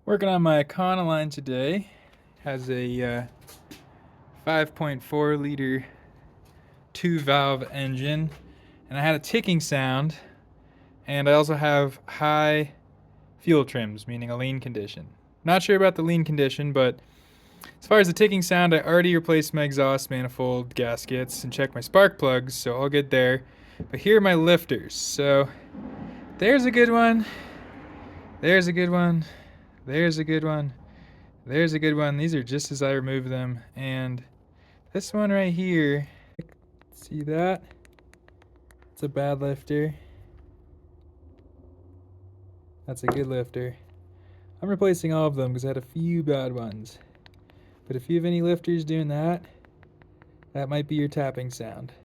Working on my Econoline today. Has a 5.4 liter 2-valve engine, and I had a ticking sound, and I also have high fuel trims, meaning a lean condition. Not sure about the lean condition, but as far as the ticking sound, I already replaced my exhaust manifold gaskets and checked my spark plugs, so all good there. But here are my lifters. So there's a good one, there's a good one, there's a good one, there's a good one. These are just as I removed them. And this one right here, see that? It's a bad lifter. That's a good lifter. I'm replacing all of them because I had a few bad ones. But if you have any lifters doing that, that might be your tapping sound.